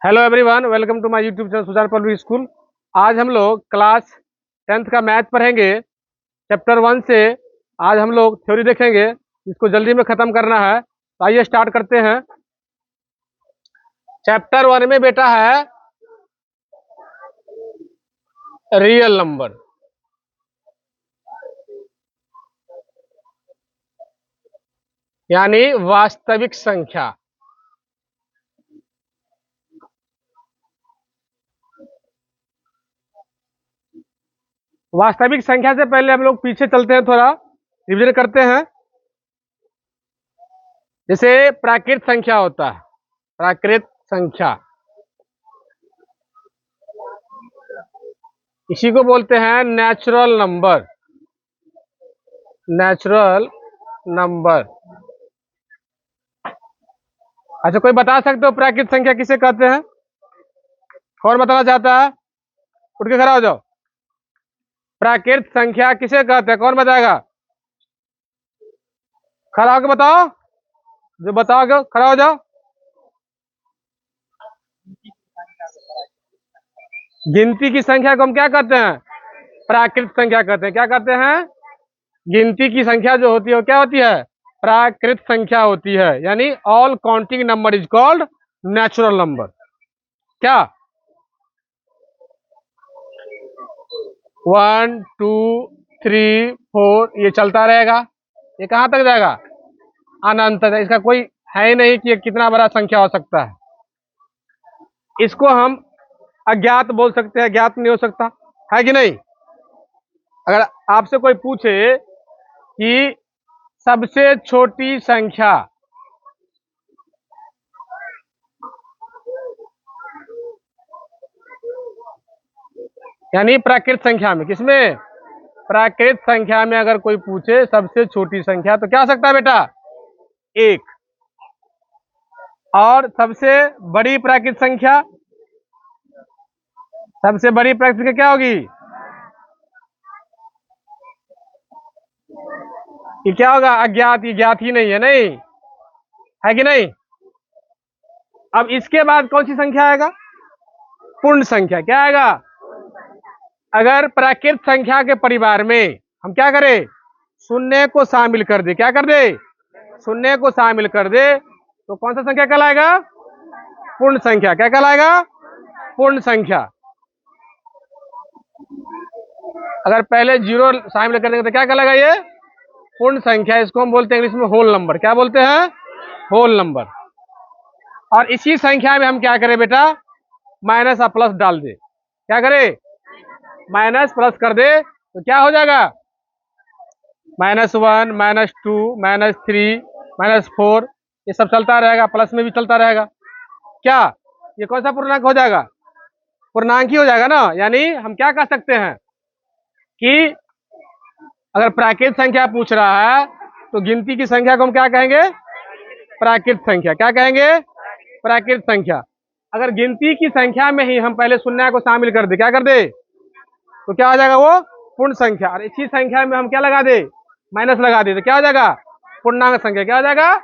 Hello everyone, welcome to my YouTube channel Sujan public school. आज हम लोग क्लास 10th का मैथ पढ़ेंगे चैप्टर 1 से। आज हम लोग थ्योरी देखेंगे, इसको जल्दी में ख़त्म करना है। तो आइए स्टार्ट करते हैं। चैप्टर 1 में बेटा है रियल नंबर, यानी वास्तविक संख्या। वास्तविक संख्या से पहले हम लोग पीछे चलते हैं, थोड़ा रिविजन करते हैं। जैसे प्राकृत संख्या होता है, प्राकृत संख्या इसी को बोलते हैं नेचुरल नंबर। Natural number. अच्छा, कोई बता सकते हो प्राकृत संख्या किसे कहते हैं? कौन बताना चाहता है? उठ के खड़ा हो जाओ। प्राकृत संख्या किसे कहते हैं? कौन बताएगा? खड़ा होकर बताओ, जो बताओगे खड़ा हो जाओ। गिनती की संख्या को हम क्या कहते हैं? प्राकृत संख्या कहते हैं। क्या कहते हैं? गिनती की संख्या जो होती है वो क्या होती है? प्राकृत संख्या होती है। यानी all counting number is called natural number. क्या? 1 2 3 4 ये चलता रहेगा। ये कहां तक जाएगा? अनंत तक। इसका कोई है ही नहीं कि ये कितना बड़ा संख्या हो सकता है। इसको हम अज्ञात बोल सकते हैं, ज्ञात नहीं हो सकता है कि नहीं। अगर आपसे कोई पूछे कि सबसे छोटी संख्या यानी प्राकृत संख्या में, किसमें? प्राकृत संख्या में अगर कोई पूछे सबसे छोटी संख्या तो क्या हो सकता है बेटा? 1। और सबसे बड़ी प्राकृत संख्या, सबसे बड़ी प्राकृत संख्या क्या होगी? ये क्या होगा? अज्ञात। ये ज्ञात ही नहीं है, नहीं है कि नहीं। अब इसके बाद कौन सी संख्या आएगा? पूर्ण संख्या। क्या आएगा? अगर प्राकृत संख्या के परिवार में हम क्या करें? शून्य को शामिल कर दे। क्या कर दे? शून्य को शामिल कर दे तो कौन सा संख्या कहलाएगा? पूर्ण संख्या। क्या कहलाएगा? पूर्ण संख्या। अगर पहले जीरो शामिल कर देंगे तो क्या कहलाएगा? ये पूर्ण संख्या। इसको हम बोलते हैं इंग्लिश में होल नंबर। क्या बोलते हैं? Whole number. और इसी संख्या में हम क्या करें बेटा? माइनस और प्लस डाल दे। क्या करें? माइनस प्लस कर दे तो क्या हो जाएगा? -1 -2 -3 -4 ये सब चलता रहेगा, प्लस में भी चलता रहेगा। क्या ये कौन सा पूर्णांक हो जाएगा? पूर्णांक ही हो जाएगा ना। यानी हम क्या कह सकते हैं कि अगर प्राकृत संख्या पूछ रहा है तो गिनती की संख्या को हम क्या कहेंगे? प्राकृत संख्या। क्या कहेंगे? प्राकृत संख्या। अगर गिनती की संख्या में ही हम पहले शून्य को शामिल कर दे, क्या कर दे, तो क्या हो जाएगा? वो पूर्ण संख्या। और इसी संख्या में हम क्या लगा दे? माइनस लगा दे तो क्या हो जाएगा? पूर्णांक संख्या। क्या हो जाएगा?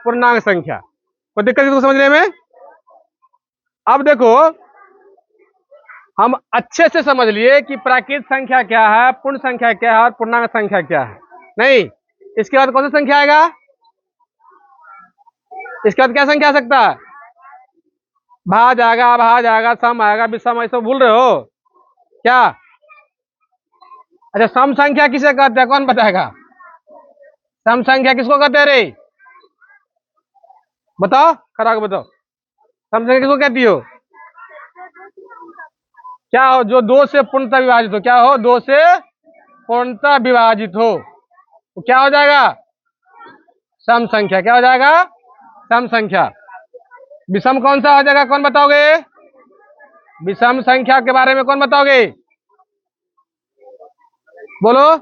पूर्णांक संख्या। कोई दिक्कत इसको समझने में? अब देखो, हम अच्छे से समझ लिए कि प्राकृत संख्या क्या है, पूर्ण संख्या क्या है और पूर्णांक संख्या क्या है। नहीं, इसके बाद कौन सा संख्या आएगा? इसके बाद क्या संख्या आ सकता है? भाज आएगा, भाज आएगा, सम आएगा, विषम। ऐसा भूल रहे हो क्या? अच्छा, सम संख्या किसे कहते हैं? कौन बताएगा? सम संख्या किसको कहते हैं रे? बताओ, खड़ा होकर बताओ। सम संख्या किसको कहती हो? क्या हो? जो दो से पूर्णतः विभाजित हो। क्या हो? दो से पूर्णतः विभाजित हो तो क्या हो जाएगा? सम संख्या। क्या हो जाएगा? सम संख्या। विषम कौन सा हो जाएगा? कौन बताओगे? विषम संख्या के बारे में कौन बताओगे? बोलो।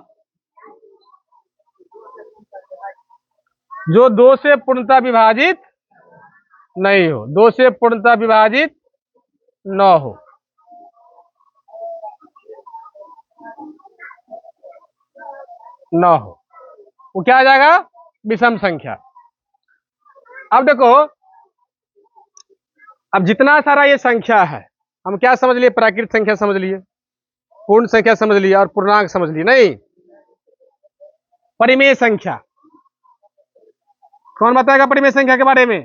जो दो से पूर्णतः विभाजित नहीं हो, दो से पूर्णतः विभाजित न हो। न हो वो क्या आ जाएगा? विषम संख्या। अब देखो, अब जितना सारा ये संख्या है, हम क्या समझ लिए? प्राकृत संख्या समझ लिए, पूर्ण संख्या समझ लिया और पूर्णांक समझ लिए। नहीं, परिमेय संख्या कौन बताएगा? परिमेय संख्या के बारे में,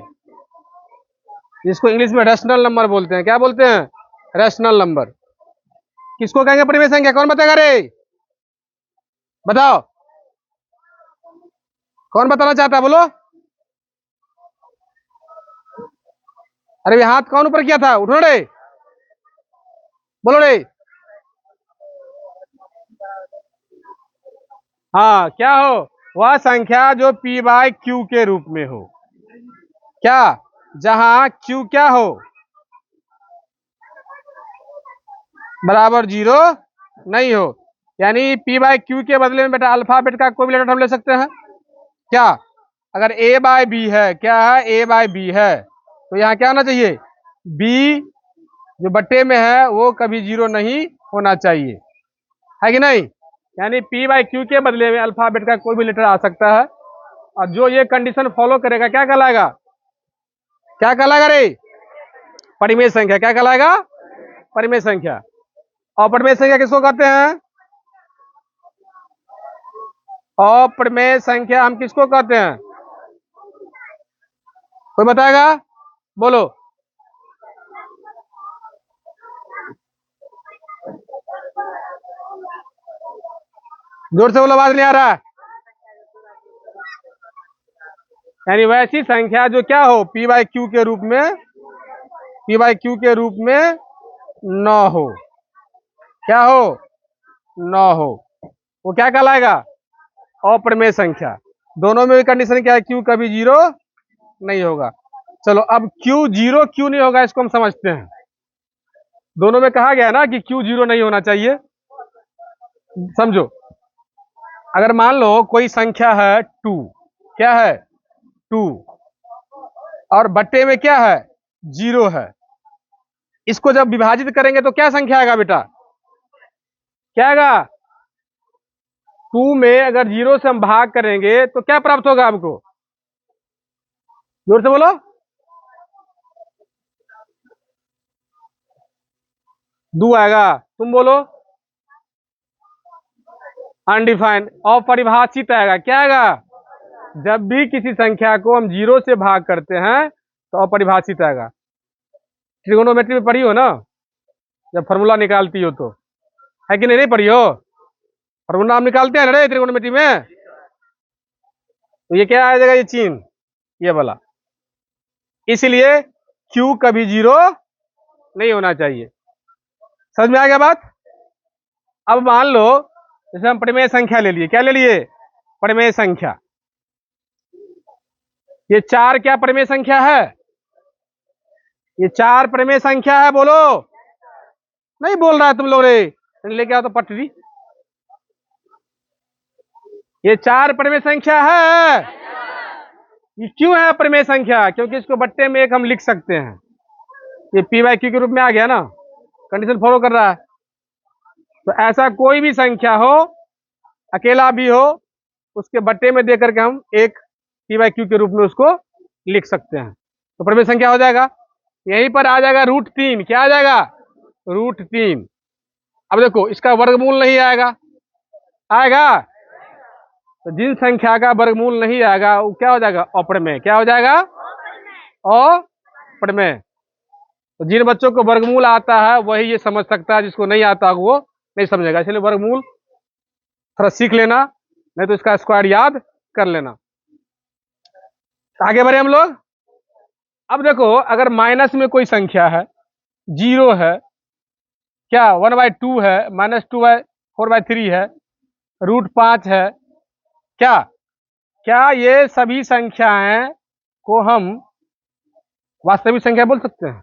जिसको इंग्लिश में रैशनल नंबर बोलते हैं। क्या बोलते हैं? Rational number. किसको कहेंगे परिमेय संख्या? कौन बताएगा रे? बताओ, कौन बताना चाहता है? बोलो। अरे हाथ कौन ऊपर किया था? उठो रे, बोलो रे। हाँ, क्या हो? वह संख्या जो पी बाय क्यू के रूप में हो। क्या? जहां क्यू क्या हो? बराबर जीरो नहीं हो। यानी पी बाय क्यू के बदले में बेटा अल्फाबेट का कोई भी लेटर हम ले सकते हैं। क्या? अगर ए बाय बी है, क्या है? ए बाय बी है, तो यहाँ क्या होना चाहिए? बी जो बट्टे में है वो कभी जीरो नहीं होना चाहिए, है कि नहीं? यानी पी बाय क्यू के बदले में अल्फाबेट का कोई भी लेटर आ सकता है, और जो ये कंडीशन फॉलो करेगा क्या कहलाएगा? क्या कहलाएगा रे? परिमेय संख्या। क्या कहलाएगा? परिमेय संख्या। और परिमेय संख्या किसको कहते हैं? अप्रमेय संख्या हम किसको कहते हैं? कोई बताएगा? बोलो। जोर से बोलो, आवाज नहीं आ रहा है। यानी वैसी संख्या जो क्या हो? पी बाय क्यू के रूप में, पी बाय क्यू के रूप में न हो। क्या हो? न हो, वो क्या कहलाएगा? अप्रमेय संख्या। दोनों में कंडीशन क्या है? क्यू कभी जीरो नहीं होगा। चलो, अब क्यू जीरो क्यों नहीं होगा इसको हम समझते हैं। दोनों में कहा गया ना कि क्यू जीरो नहीं होना चाहिए। समझो, अगर मान लो कोई संख्या है टू, क्या है? टू, और बट्टे में क्या है? जीरो है। इसको जब विभाजित करेंगे तो क्या संख्या आएगा बेटा? क्या आएगा? टू में अगर जीरो से हम भाग करेंगे तो क्या प्राप्त होगा हमको? जोर से बोलो। दो आएगा। तुम बोलो। अनडिफाइंड, अपरिभाषित आएगा। क्या आएगा? जब भी किसी संख्या को हम जीरो से भाग करते हैं तो अपरिभाषित आएगा। ट्रिगोनोमेट्री में पढ़ी हो ना, जब फॉर्मूला निकालती हो तो, है कि नहीं? नहीं पढ़ी हो? फॉर्मूला हम निकालते हैं ना रे ट्रिगोनोमेट्री में। तो ये क्या आ जाएगा? ये चिन्ह, ये वाला। इसलिए क्यू कभी जीरो नहीं होना चाहिए। समझ में आ गया बात? अब मान लो जैसे हम परिमेय संख्या ले लिए। क्या ले लिए? परिमेय संख्या। ये चार क्या परिमेय संख्या है? ये चार परिमेय संख्या है। बोलो। नहीं बोल रहा है तुम लोग रे, लेके आओ तो पटरी। ये चार परिमेय संख्या है। ये क्यों है परिमेय संख्या? क्योंकि इसको बट्टे में एक हम लिख सकते हैं। ये पी बाय क्यू के रूप में आ गया ना, कंडीशन फॉलो कर रहा है। तो ऐसा कोई भी संख्या हो, अकेला भी हो, उसके बट्टे में देकर के हम एक पी बाय क्यू के रूप में उसको लिख सकते हैं, तो परिमेय संख्या हो जाएगा। यहीं पर आ जाएगा रूट तीन। क्या आ जाएगा? रूट तीन। अब देखो, इसका वर्गमूल नहीं आएगा। आएगा? तो जिन संख्या का वर्गमूल नहीं आएगा वो क्या हो जाएगा? अप्रमेय। क्या हो जाएगा? अप्रमेय। तो जिन बच्चों को वर्गमूल आता है वही ये समझ सकता है, जिसको नहीं आता वो नहीं समझेगा। इसलिए वर्गमूल थोड़ा सीख लेना, नहीं तो इसका स्क्वायर याद कर लेना। आगे बढ़े हम लोग। अब देखो, अगर माइनस में कोई संख्या है, जीरो है, क्या वन बाय टू है, minus two by four by three है, रूट पांच है, क्या क्या ये सभी संख्याएं को हम वास्तविक संख्या बोल सकते हैं?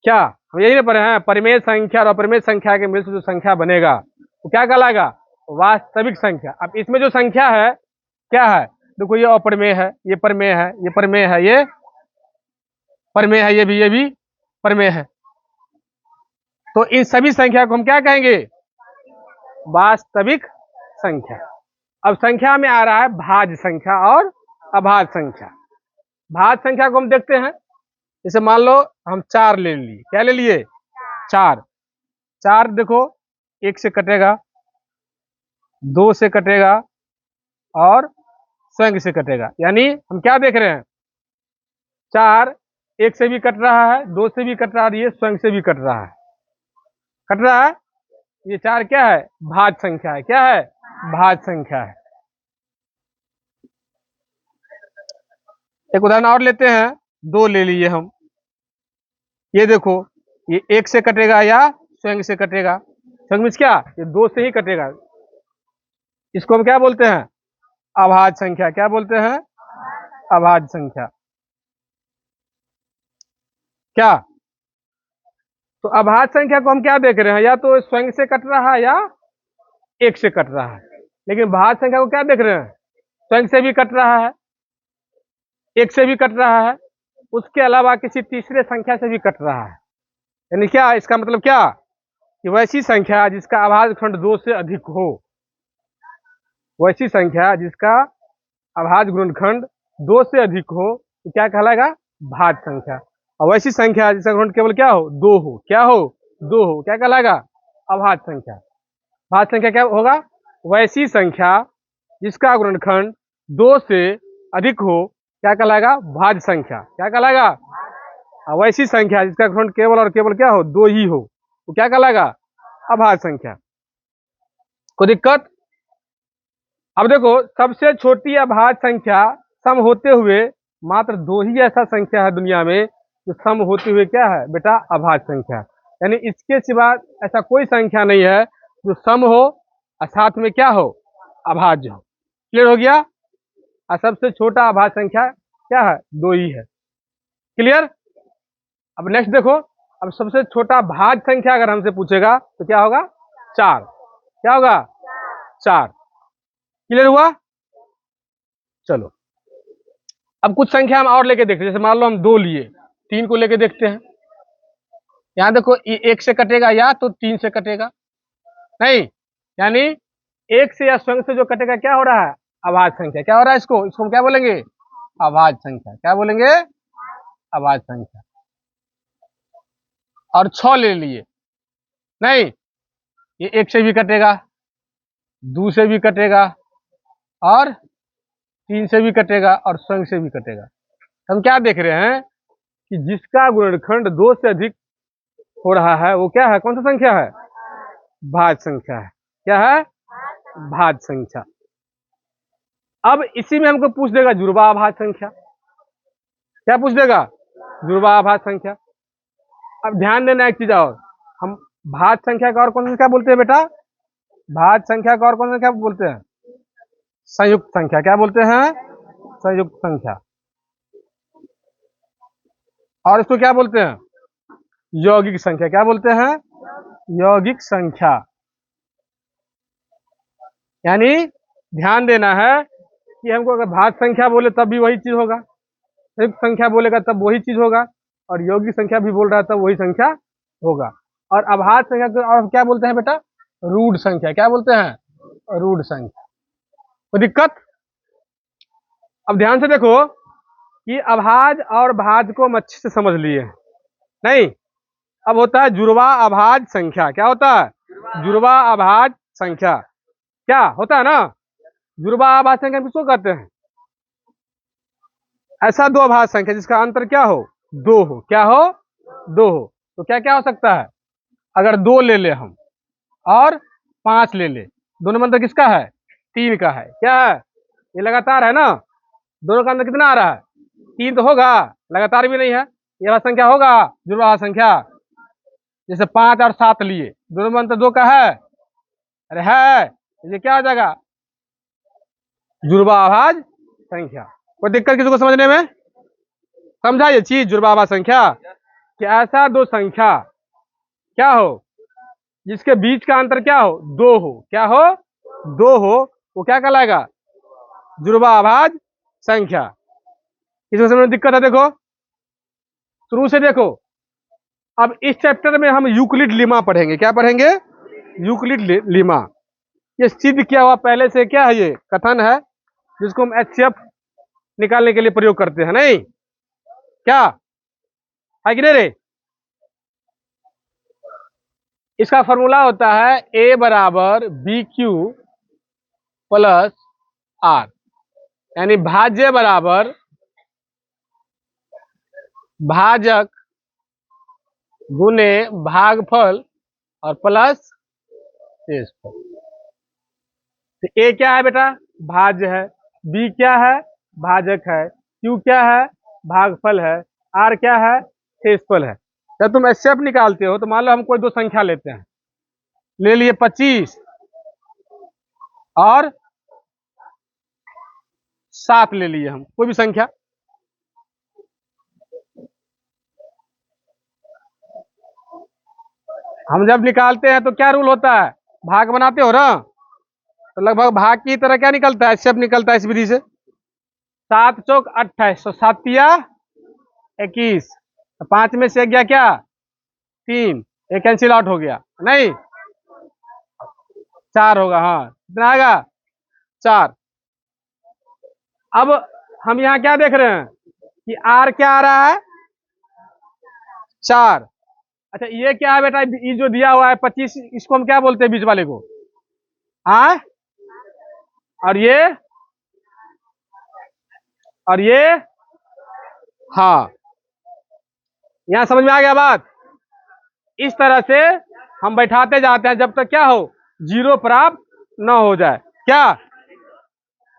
क्या हम यही ना पढ़े हैं? परिमेय संख्या और अपरिमेय संख्या के मिल से जो संख्या बनेगा वो क्या कहलाएगा? वास्तविक संख्या। अब इसमें जो संख्या है क्या है? देखो, ये अपरिमेय है, ये परिमेय है, ये परिमेय है, ये परिमेय है, ये भी परिमेय है। तो इन सभी संख्या को हम क्या कहेंगे? वास्तविक संख्या। अब संख्या में आ रहा है भाज्य संख्या और अभाज्य संख्या। भाज्य संख्या को हम देखते हैं। जैसे मान लो हम 4 ले लिए, क्या ले लिए? 4। 4 देखो 1 से कटेगा, 2 से कटेगा और स्वयं से कटेगा। यानी हम क्या देख रहे हैं? 4 1 से भी कट रहा है, 2 से भी कट रहा है, ये स्वयं से भी कट रहा है, कट रहा है। ये 4 क्या है? भाज्य संख्या है। क्या है? भाज्य संख्या है। एक उदाहरण और लेते हैं, 2 ले लिए हम। ये देखो, ये 1 से कटेगा या स्वयं से कटेगा। स्वयं मीन्स क्या? ये 2 से ही कटेगा। इसको हम क्या बोलते हैं? अभाज्य संख्या। क्या बोलते हैं? अभाज्य संख्या। क्या? तो अभाज्य संख्या को हम क्या देख रहे हैं? या तो स्वयं से कट रहा है या 1 से कट रहा है। लेकिन भाज्य संख्या को क्या देख रहे हैं? स्वयं से भी कट रहा है, 1 से भी कट रहा है, उसके अलावा किसी तीसरे संख्या से भी कट रहा है। यानी क्या? इसका मतलब क्या? कि वैसी संख्या जिसका अभाज्य खंड 2 से अधिक हो, वैसी संख्या जिसका अभाज्य गुणनखंड 2 से अधिक हो, तो क्या कहलाएगा? भाज्य संख्या। और वैसी संख्या जिसका गुणनखंड केवल क्या हो? 2 हो। क्या हो? 2 हो, क्या कहलाएगा? अभाज्य संख्या। भाज्य संख्या क्या होगा? वैसी संख्या जिसका गुणनखंड 2 से अधिक हो, क्या कहलाएगा? भाज्य संख्या। क्या कहलाएगा? और वैसी संख्या जिसका गुणनखंड केवल और केवल क्या हो? 2 ही हो, तो क्या कहलाएगा? अभाज्य संख्या। कोई दिक्कत? अब देखो, सबसे छोटी अभाज्य संख्या सम होते हुए मात्र 2 ही ऐसा संख्या है दुनिया में जो सम होते हुए क्या है बेटा? अभाज्य संख्या। यानी इसके सिवा ऐसा कोई संख्या नहीं है जो सम हो और साथ में क्या हो? अभाज्य हो। क्लियर हो गया? और सबसे छोटा अभाज्य संख्या क्या है? 2 ही है। क्लियर? अब नेक्स्ट देखो, अब सबसे छोटा भाज्य संख्या अगर हमसे पूछेगा तो क्या होगा? 4। क्या होगा? 4। क्लियर हुआ? चलो, अब कुछ संख्या हम और लेके देखते हैं। जैसे मान लो हम 2 लिए, 3 को लेके देखते हैं। यहां देखो, 1 से कटेगा या तो 3 से कटेगा, नहीं, यानी 1 से या स्वयं से जो कटेगा क्या हो रहा है? अभाज्य संख्या। क्या हो रहा है? इसको हम क्या बोलेंगे? अभाज्य संख्या। क्या बोलेंगे? अभाज्य संख्या। और 6 ले लिए, नहीं, ये 1 से भी कटेगा, 2 से भी कटेगा और 3 से भी कटेगा और स्वयं से भी कटेगा। हम क्या देख रहे हैं कि जिसका गुणनखंड 2 से अधिक हो रहा है वो क्या है? कौन सा संख्या है? भाज्य संख्या है। क्या है? भाज्य संख्या। अब इसी में हमको पूछ देगा जुड़वा अभाज्य संख्या। क्या पूछ देगा? जुड़वा अभाज्य संख्या। अब ध्यान देना एक चीज और, हम भाज्य संख्या का और कौन सा संख्या बोलते हैं बेटा? भाज्य संख्या का और कौन सा संख्या बोलते हैं? संयुक्त संख्या। क्या बोलते हैं? संयुक्त संख्या। और इसको क्या बोलते हैं? यौगिक संख्या। क्या बोलते हैं? यौगिक संख्या। यानी ध्यान देना है कि हमको अगर भाज्य संख्या बोले तब भी वही चीज होगा, संयुक्त संख्या बोलेगा तब वही चीज होगा, और यौगिक संख्या भी बोल रहा है तब वही संख्या होगा। और अभाज्य संख्या को और क्या बोलते हैं बेटा? रूढ़ संख्या। क्या बोलते हैं? रूढ़ संख्या। कोई दिक्कत? अब ध्यान से देखो कि अभाज्य और भाज्य को हम अच्छे से समझ लिए, नहीं? अब होता है जुड़वा अभाज्य संख्या। क्या होता है? जुड़वा अभाज्य संख्या। क्या होता है ना? जुड़वा अभाज्य संख्या किसको कहते हैं? ऐसा 2 अभाज्य संख्या जिसका अंतर क्या हो? 2 हो। क्या हो? 2 हो। तो क्या क्या हो सकता है? अगर 2 ले ले हम और 5 ले ले, दोनों में अंतर किसका है? 3 का है। क्या है? ये लगातार है ना, दोनों का अंतर कितना आ रहा है? 3 तो होगा, लगातार भी नहीं है, ये वाला संख्या होगा जुड़वा संख्या। जैसे 5 और 7 लिए, दोनों में अंतर 2 का है, अरे है, ये क्या हो जाएगा? जुड़वा अभाज्य संख्या। कोई दिक्कत किसी को समझने में? समझा ये चीज? जुड़वा अभाज्य संख्या कि ऐसा 2 संख्या क्या हो जिसके बीच का अंतर क्या हो? 2 हो। क्या हो? 2 हो, वो क्या कहलाएगा? जुड़वा अभाज्य संख्या। किसी को समझ में दिक्कत है? देखो शुरू से देखो। अब इस चैप्टर में हम यूक्लिड लीमा पढ़ेंगे। क्या पढ़ेंगे? Euclid Lima. ये सिद्ध किया हुआ पहले से क्या है? ये कथन है जिसको हम HCF निकालने के लिए प्रयोग करते हैं, नहीं क्या? है कि नहीं रे? इसका फॉर्मूला होता है ए बराबर बी क्यू प्लस आर, यानी भाज्य बराबर भाजक गुने भागफल और प्लस शेषफल। तो ए क्या है बेटा? भाज्य है। बी क्या है? भाजक है। क्यू क्या है? भागफल है। आर क्या है? शेषफल है। जब तुम एचसीएफ निकालते हो तो मान लो हम कोई दो संख्या लेते हैं, ले लिए 25 और 7 ले लिए, हम कोई भी संख्या। हम जब निकालते हैं तो क्या रूल होता है? भाग बनाते हो ना, तो लगभग भाग की तरह क्या निकलता है? एचसीएफ निकलता है इस विधि से। 7 चौक 28, तो 7 तिया 21, 5 में से गया क्या? 3, एक कैंसिल आउट हो गया नहीं, 4 होगा। हाँ कितना आएगा? 4। अब हम यहाँ क्या देख रहे हैं कि आर क्या आ रहा है? 4। अच्छा ये क्या है बेटा? ये जो दिया हुआ है 25, इसको हम क्या बोलते हैं बीच वाले को? हाँ, और ये हाँ, यहां समझ में आ गया बात? इस तरह से हम बैठाते जाते हैं जब तक क्या हो? जीरो प्राप्त न हो जाए। क्या?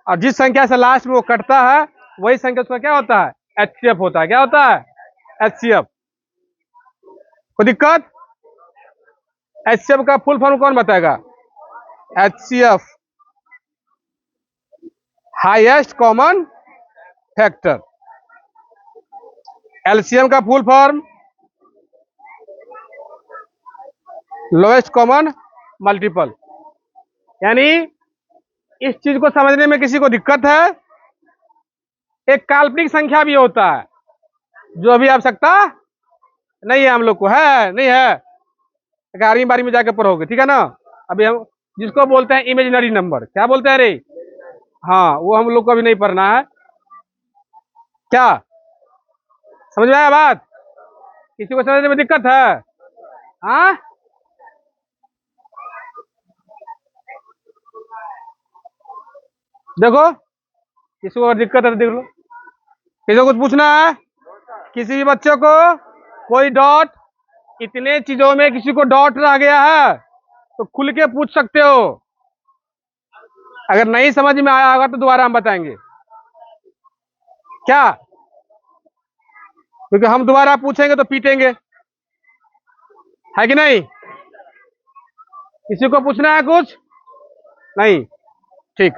और जिस संख्या से लास्ट में वो कटता है वही संख्या उसका क्या होता है? एचसीएफ होता है। क्या होता है? एचसीएफ। कोई दिक्कत? एचसीएफ का फुल फॉर्म कौन बताएगा? HCF, highest common factor. LCM का full form lowest common multiple. यानी इस चीज को समझने में किसी को दिक्कत है? एक काल्पनिक संख्या भी होता है जो अभी आवश्यकता नहीं है हम लोग को, है नहीं है? 11वीं 12वीं में जाकर पढ़ोगे, ठीक है ना? अभी हम जिसको बोलते हैं इमेजिनरी नंबर, क्या बोलते हैं रे? हाँ, वो हम लोग को अभी नहीं पढ़ना है। क्या समझ में आया बात? किसी को समझने में दिक्कत है? हाँ, देखो किसी को अगर दिक्कत है तो देख लो। किसी को कुछ पूछना है? किसी भी बच्चे को कोई डॉट, इतने चीजों में किसी को डॉट रह गया है तो खुल के पूछ सकते हो। अगर नहीं समझ में आया होगा तो दोबारा हम बताएंगे। क्या? क्योंकि हम दोबारा पूछेंगे तो पीटेंगे, है कि नहीं? किसी को पूछना है कुछ? नहीं, ठीक।